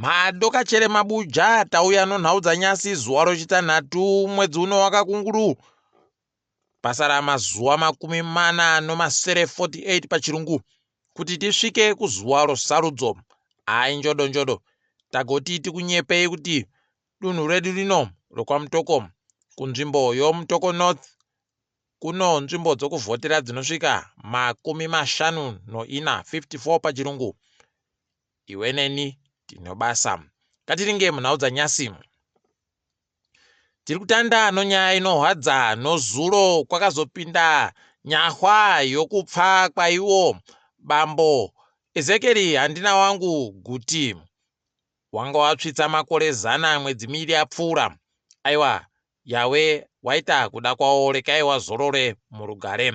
madokachere mabuja tauya nonhau dzanyasi zuva rochitanhatu mwedzi uno wakakunguru pasara mazuva 48 pachirungu kuti tisvike kuzuva rosarudzo. Ai njodo tagoti tikunyepei kuti dunhu redu rino rokwamutoko kunzvimbo yomutoko north kuno nzvimbo dzokuvhotera dzinosvika 54 pachirungu. Iwe neni tinobasa ngatiringe munhau dzanyasi. Tiri kutanda nonyaya inohwadza nozuro kwakazopinda nyahwa yokupfa kwaiwo bambo Ezekiel Handinawangu Guti wanga watsvitsa makore 100 mwedzi miviri yapfuura. Aiwa yawe waita kuda kwawo rekai wazorore murugare.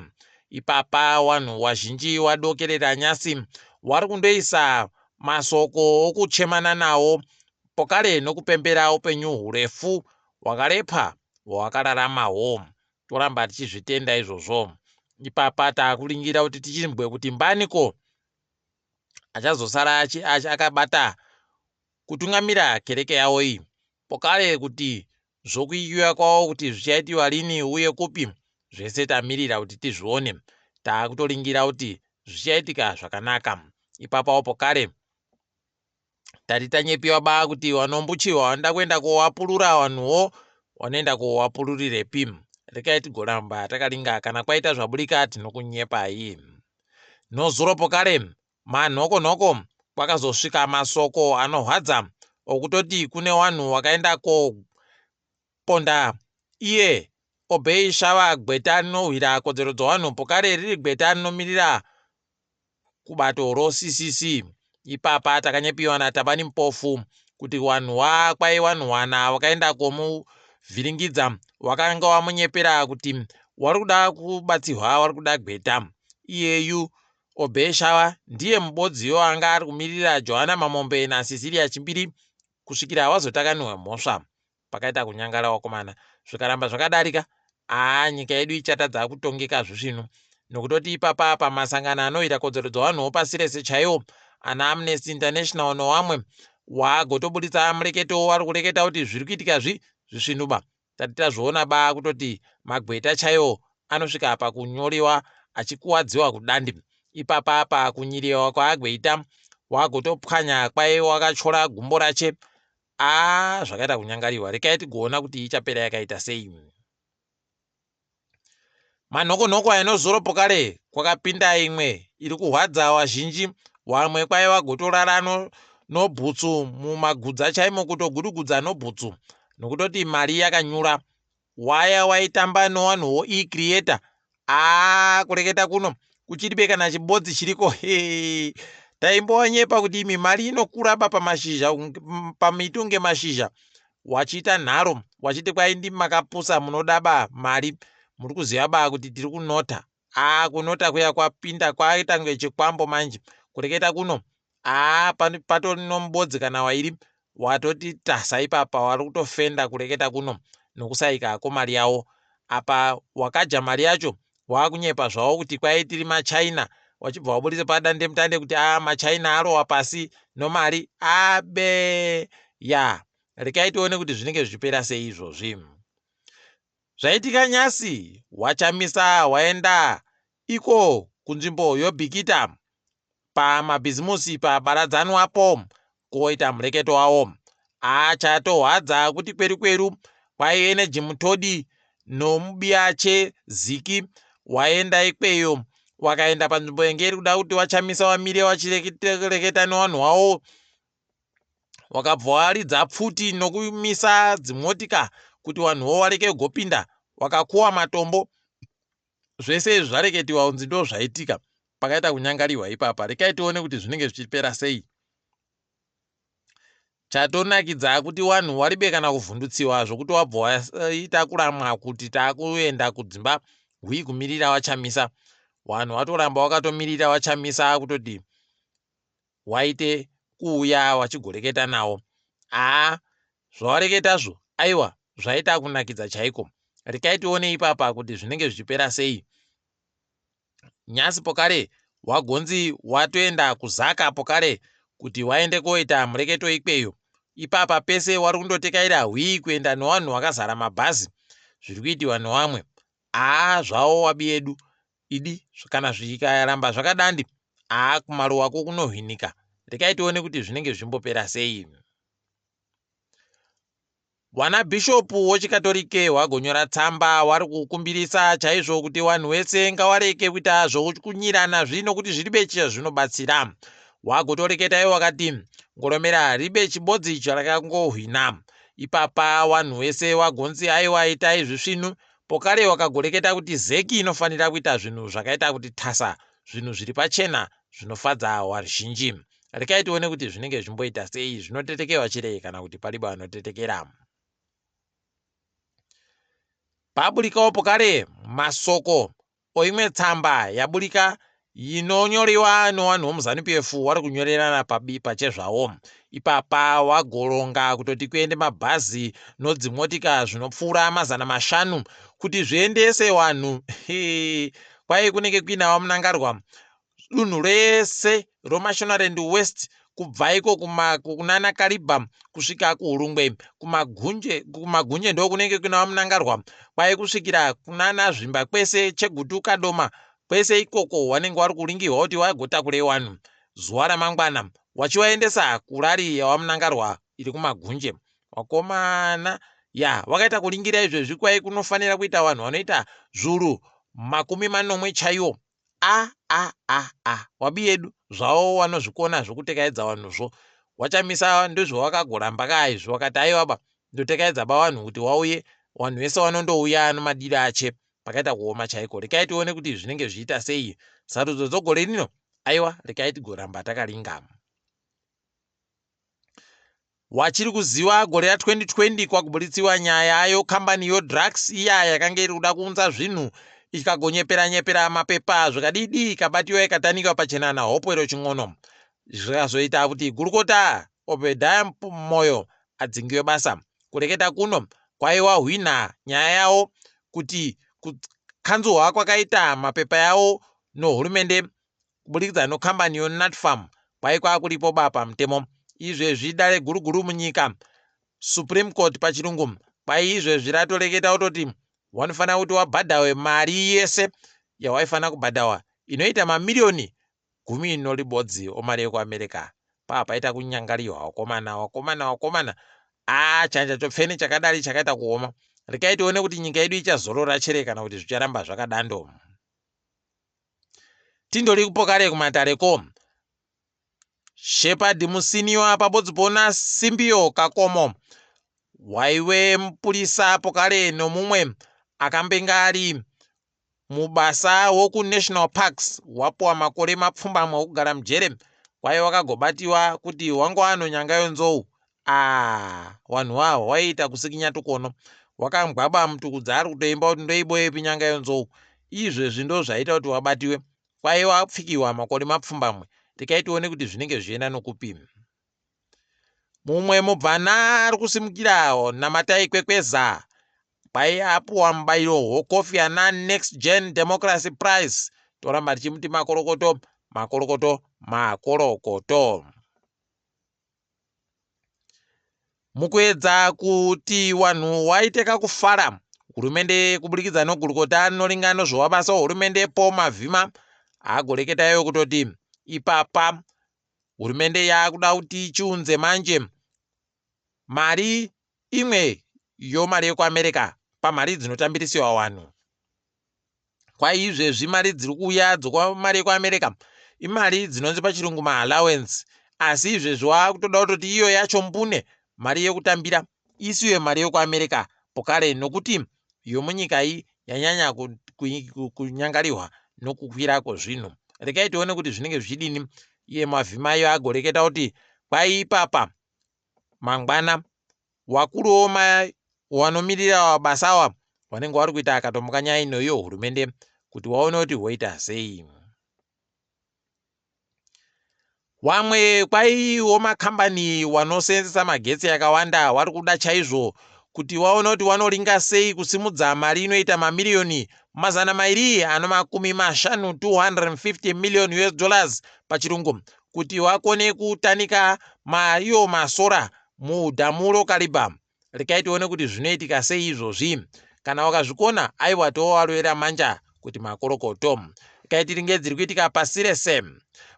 Ipapa wanhu wazhinji wadokerera nyasi wari kundoisa masoko okuchemana nawo pokare nokupembera upenyu hurefu hwakarepa hwakararamawo. Toramba tichizvitenda izvozvo. Ipapa takuringira kuti tichimbwe kuti mbaniko achazosara akabata kutungamira kereke yawo iyi pokare kuti zvokuiyiwa kwawo kuti zvichaitiwa rini uye kupi zvese tamirira kuti tizvione. Takutoringira kuti zvichaitika zvakanaka. Ipapawo pokare tati tanyepiwa baa kuti wanombuchiwa wanda kuenda kowapurura wanhuwo wanoenda kowapururirepi. Rekai tigoramba takaringa kana kwaita zvaburika tinokunyepai. Nozuro pokare manhokonhoko kwakazosvika masoko anohwadza okutoti kune wanhu wakaenda koponda iye Obey Shava Gweta rinohwira kodzero dzawanhu pokare riri Gweta rinomirira kubato roCCC. Ipapa takanyepiwa natabani mupofu kuti wanhu wakwai wanhu wana wakaenda komuvhiringidza wakanga wamunyepera kuti wari kuda kubatsirwa wari kuda Gweta. Iyeyu Obey Shava ndiye mubodziwo anga ari kumirira Johanna Mamombe naCecilia Chimbiri kusvikira wazotakanwa mhosva. Pakaita kunyangara wakomana zvikaramba zvakadarika nyika yedu ichatadza kutongeka zvizvino nokutoti ipapa pamasangano anoita kodzero dzavanhuwo pasi rese chaiwo ana Amnesty International nowamwe wagotoburitsa mureketo wari kureketa kuti zviri kuitika zvisvinuba. Tati tazviona baa kutoti magweta chaiwo anosvika pakunyoriwa achikuwadziwa kudandi. Ipapa pakunyiriwa kwaagweita wagotopwanya kwai wakachora gumbo rache. Zvakaita kunyangariwa. Rekai tigoona kuti ichapera yakaita sei. Manhokonhoko ainozoro pokare kwakapinda imwe iri kuhwadza wazhinji. Wamwe kwai wagotorara nobhutsu mumagudza chaimo kutogudugudza nobhutsu nokutoti mari yakanyura. Waya waitamba nowanhuwo icreator kureketa kuno kuchiribe kana chibodzi chiriko. Taimbowanyepa kuti imi mari inokuraba pamashizha pamiti unge mashizha. Wachiita nharo wachiti kwai ndimi makapusa munodaba mari muri kuziva baa kuti tiri kunota. Kunota kuya kwapinda kwaita kunge chikwambo manje kureketa kuno patori nomubodzi kana wairi watoti tasa ipapa wari kutofenda kureketa kuno nokusaikako mari yawo. Apa wakaja mari yacho wakunyepa zvawo kuti kwai tiri maChina wachibva waburitsa padande mutande kuti maChina arowa pasi nomari rekai tione kuti zvinenge zvichipera sei izvozvi. Zvaitika nyasi waChamisa waenda iko kunzvimbo yoBikita pamabhizimusi pabaradzanwapo koita mureketo wawo. Chatohwadza kuti kweru kwaive nejimutodi nomubiyache Ziki waenda ikweyo wakaenda panzvimbo yenge iri kuda kuti waChamisa wamire wachireketa newanhu wawo. Wakabva waridza pfuti nokumisa dzimotika kuti wanhuwo wareke kugopinda. Wakakuwa matombo. Zvese izvi zvareketiwa unzi ndo zvaitika. Pakaita kunyangariwa ipapa. Rekai tione kuti zvinenge zvichipera sei. Chatonakidza kuti wanhu waribe kana kuvhundutsiwa zvokuti wabva waita kuramwa kuti takuenda kudzimba kumirira waChamisa. Wanhu watoramba wakatomirira waChamisa kutoti waite kuuya wachigoreketa nawo. Zvawareketazvo aiwa zvaita kunakidza chaiko. Rekai tione ipapa kuti zvinenge zvichipera sei. Nyasi pokare wagonzi watoenda kuZaka pokare kuti waende koita mureketo ikweyo. ipapa pese wari kundotekaira hwii kuenda newanhu wakazara mabhazi. Zviri kuitiwa newamwe zvawo wabi yedu idi kana zvikaramba zvakadandi kumaruwako kunohwinika. Rekai tione kuti zvinenge zvimbopera sei. Wana bhishopu wechikatolike wagonyora tsamba wari kukumbirisa chaizvo kuti wanhu wese ngawareke kuita zvokunyirana zvino kuti zviribe zvinobatsira. Wagotoreketa iwo wakati ngoromera ribe chibodzi charakangohwina. Ipapa wanhu wese wagonzi aiwa itai zvisvinu. Pokare wakagoreketa kuti zeki inofanira kuita zvinhu zvakaita kuti tasa, zvinhu zviri pachena zvinofadza wazhinji. Rekai tione kuti zvinenge zvimboita sei, zvinotetekewa chirei kana kuti paribo anotetekera. Paburikawo pokare masoko oimwe tsamba yaburika inonyoriwa newanhu womuZANU-PF wari kunyorerana pachezvawo. Ipapa wagoronga kutoti kuende mabhazi nodzimotika zvinopfuura 500 kuti zviendese wanhu. Kwai kunenge kuinawa munangarwa dunhu rese roMashonaland West, kubva iko kunana Kariba kusvika kuHurungwe, kuMagunje ndo kunenge kuinawa munangarwa. Kwai kusvikira kunana Zvimba kwese Chegutu Kadoma kwese ikoko wanenge wari kuringirwa kuti wagotakure wanhu zuva ramangwana wachiwaendesa kurari yawamunangarwa iri kuMagunje. Wakomana wakaita kuringira izvezvi kwai kunofanira kuita wanhu wanoita zviuru 40 chaiwo. Wabi yedu zvawo wanozvikona zvokutekaedza wanhuzvo. Wachamisa ndizvo wakagoramba kaizvo wakati aiwaba ndotekaedza wanhu kuti wauye, wanhu wese wanondouya nomadiri ache pakaita kuoma chaiko. Rekai tione kuti zvinenge zviita sei sarudzo dzogore rino. Aiwa, rekai tigoramba takaringa. Wachiri kuziva gore ra2020 kwakubuditsiwa nyaya yokambani yodrugs iya yakanga iri kuda kuunza zvinhu ikagonyepera mapepa zvakadidi ikabatiwa ikatanikwa pachena nahopwero ching'ono. Zvikazoita kuti gurukota Obedaya moyo adzingiwe basa. Kureketa kuno kwaiwa hwina nyaya yawo kuti kukanzurwa kwakaita mapepa yawo nohurumende kubudikidza nokambani yoNatfarm kwai kwakulipo bapa mutemo. Izvezvi dare guruguru munyika, Supreme Court pachirungu, kwai izvezvi ratoreketa kutoti wanofanira kuti wabhadhawe mari yese yawaifana kubhadhawa inoita mamiliyoni 10 omari yekuAmerika. Paita kunyangariwa. Wakomana. Chanja chopfeni chakadari chakaita kuoma. Rekai tione kuti nyika yedu ichazorora chere kana kuti zvicharamba zvakadando. Tindori kupokare kumatareko. Shepherd Musiniwa pabodzipona Simbiyo Kakomo waiwe mupurisa pokare nomumwe akambenga ari mubasa woku National Parks wapuwa makore mapfumbamwe okugara mujere. Kwai wakagobatiwa kuti wangu anonyanga yonzou. Wanhu avo waiita kusikinya tukono. Wakangwaba mutukudza ari kutoimba kuti ndoiboye pinyanga yonzou. Izvezvi ndo zvaita kuti wabatiwe. Kwai wapfikiwa makore mapfumbamwe. Rekai tione kuti zvinenge zvienda nokupi. Mumwe mubvana ari kusimukira namatai kwekweza kwai apuwa mubairo wokofi ana Next Gen Democracy Prize. Toramba tichimuti makorokoto. Mukuedza kuti wanhu waiteka kufara, hurumende kubudikidza nogurukota noringa nozvowabasa hurumende po mavhima agoreketayo kutoti ipapa hurumende yakuda kuti chiunze manje mari imwe yomari yekuAmerika pamari dzinotambirisiwa wanhu. Kwai izvezvi mari dziri kuuya dzokwamari yekuAmerika imari dzinonzi pachirungu allowance, asi izvezvi wakutoda kutoti iyo yacho mbune mari yekutambira isiwe mari yekuAmerika pokare nokuti yomunyika iyi yanyanya kunyangariwa nokukwira kwezvinhu. Rekai tione kuti zvinenge zvichidini. Iye mavhimayo agoreketa kuti kwai ipapa mangwana wakuru wanomirira wabasawa wanenge wari kuita akatomboka nyaya inoyo hurumende kuti waone kuti woita sei. Wamwe kwaiwo makambani wanosenzesa magetsi yakawanda wari kuda chaizvo kuti waone kuti wanoringa sei kusimudza mari inoita mamiliyoni 250 $250 million pachirungu kuti wakone kutanika maiyo masora mudhamu kaliba. Rekai tione kuti zvinoitika sei izvozvi. Kana wakazvikona aiwa towarwera manja kuti makorokoto. Rekai tiringe dziri kuitika pasi rese.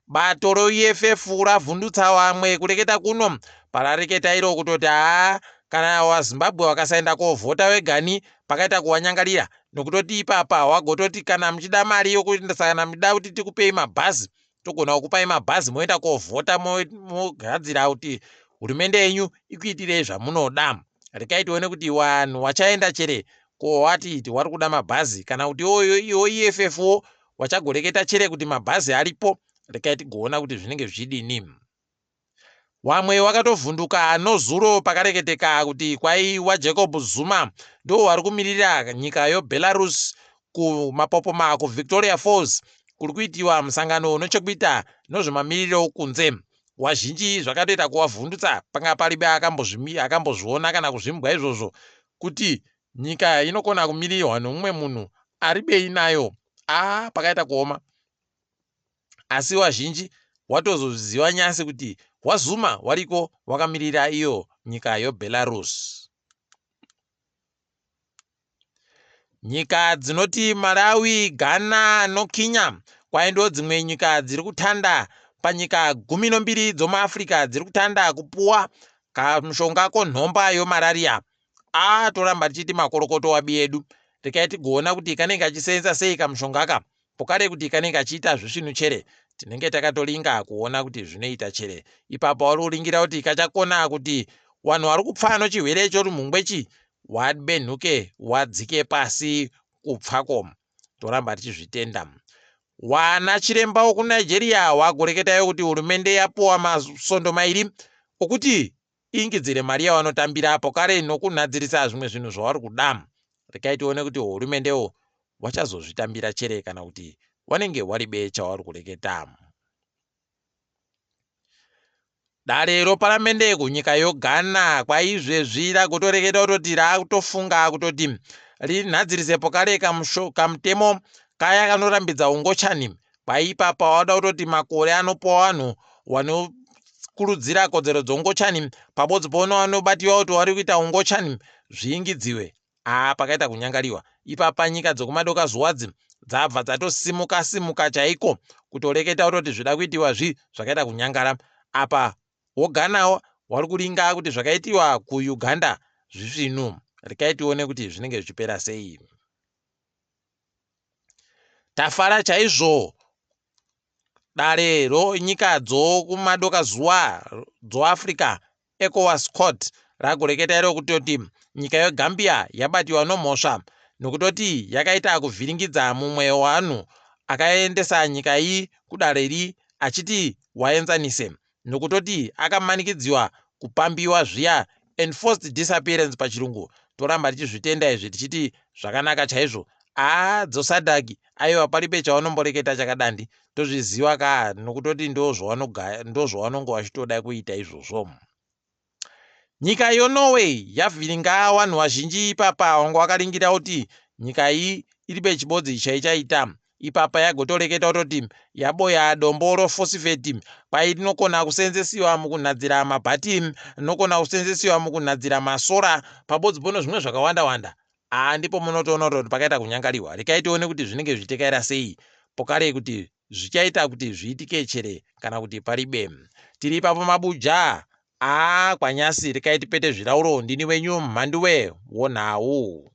Bato reUFF ravhundutsa vamwe kureketa kuno parareketa iro kutoti kana waZimbabwe wakasaenda kovhota wegani pakaita kuwanyangarira nokutoti ipapa wagototi kana muchida mari yokuendesa kana muchida kuti tikupei mabhazi togona kukupai mabhazi moenda kovhota mogadzira kuti hurumende yenyu ikuitirei zvamunoda. Rekai tione kuti wanhu wachaenda chere kowati wari kuda mabhazi kana kuti iwo EFF wachagoreketa chere kuti mabhazi aripo. Rekai tigoona kuti zvinenge zvichidini. Wamwe wakatovhunduka nozuro pakareketeka kuti kwaiwa Jacob Zuma ndo wari kumirira nyika yoBelarus kumapopoma kuVictoria Falls kuri kuitiwa musangano unochekuita nozvemamiriro kunze. Wazhinji zvakatoita kuwavhundutsa panga paribe akambozviona kana kuzvimbwa izvozvo kuti nyika inokona kumirirwa nomumwe munhu aribei nayo. Pakaita kuoma. Asi wazhinji watozoziva nyasi kuti waZuma wariko wakamirira iyo nyika yoBelarus. Nyika dzinoti Malawi, Ghana noKenya kwaindo dzimwe nyika dziri kutanda panyika 12 dzomuAfrica dziri kutanda kupuwa kamushonga konhomba yomararia. Toramba tichiti makorokoto wabi edu. Rekai tigoona kuti kanenge kachisenza sei kamushonga aka pokare kuti kanenge kachiita zvisvinu chere. Tinenge takatolinga kuona kuti zvinoita chere. Ipapo wari kuringira kuti kachakona kuti wanhu wari kupfa nochirwere chorumhungwechi wabenhuke wadzike pasi kupfako. Toramba tichizvitenda. Wana chiremba wokuNigeria wagoreketayo kuti hurumende yapuwa masondo mairi okuti ingidzire mari yawanotambira pokare nokunadzirisa zvimwe zvinhu zvavari kuda. Rekai tione kuti hurumendewo wachazozvitambira chere kana kuti wanenge waribe chavari kureketa. Dare reparamende kunyika yoGhana kwaizvezvi ragotoreketa kutoti rakutofunga kutoti rinadzirise pokare kamutemo kaya kanorambidza ungochani. Kwaipapa wada kutoti makore anopuwa wanhu wanokurudzira kodzero dzoungochani pabodzi pono wanobatiwa kuti wari kuita ungochani zviingidziwe. Pakaita kunyangariwa. Ipapa nyika dzokumadoka zuwadzi dzabva dzatosimuka chaiko kutoreketa kutoti zvida kuitiwa zvakaita kunyangara. Apa woGhana wari kuringa kuti zvakaitiwa kuUganda zvisvinu. Rekai tione kuti zvinenge zvichipera sei. Tafara chaizvo. Dare nyika dzokumadoka zuwa dzoAfrica ECOWAS Court ragoreketa iro kutoti nyika yeGambia yabatiwa nomhosva nokutoti yakaita kuvhiringidza mumwe wanhu akaendesa nyika iyi kudare iri achiti waenzanise nokutoti akamanikidziwa kupambiwa zviya, enforced disappearance pachirungu. Toramba tichizvitenda izvi tichiti zvakanaka chaizvo. Dzosadaki aiwa paribe chawanomboreketa chakadandi tozviziva nokutoti ndozvawanonge vachitoda kuita izvozvo. Nyika yoNorway yavhiringa wanhu vazhinji ipapa wanga wakaringira kuti nyika iyi iribe chibodzi chaichaita. Ipapa yagotoreketa kutoti yaboya dombo rophosphate kwainokona kusenzesiwa mukunadzira mabhati, nokona kusenzesiwa mukunadzira masora pabodzi pono zvimwe zvakawanda. Ndipo munotoona kuti pakaita kunyangariwa. Rekai tione kuti zvinenge zvichitekaira sei pokare kuti zvichaita kuti zviitike chere kana kuti paribe. Tiri ipapo mabuja. Kwanyasi rekai tipete zvirauro. Ndini wenyu mhanduwe WeNhau.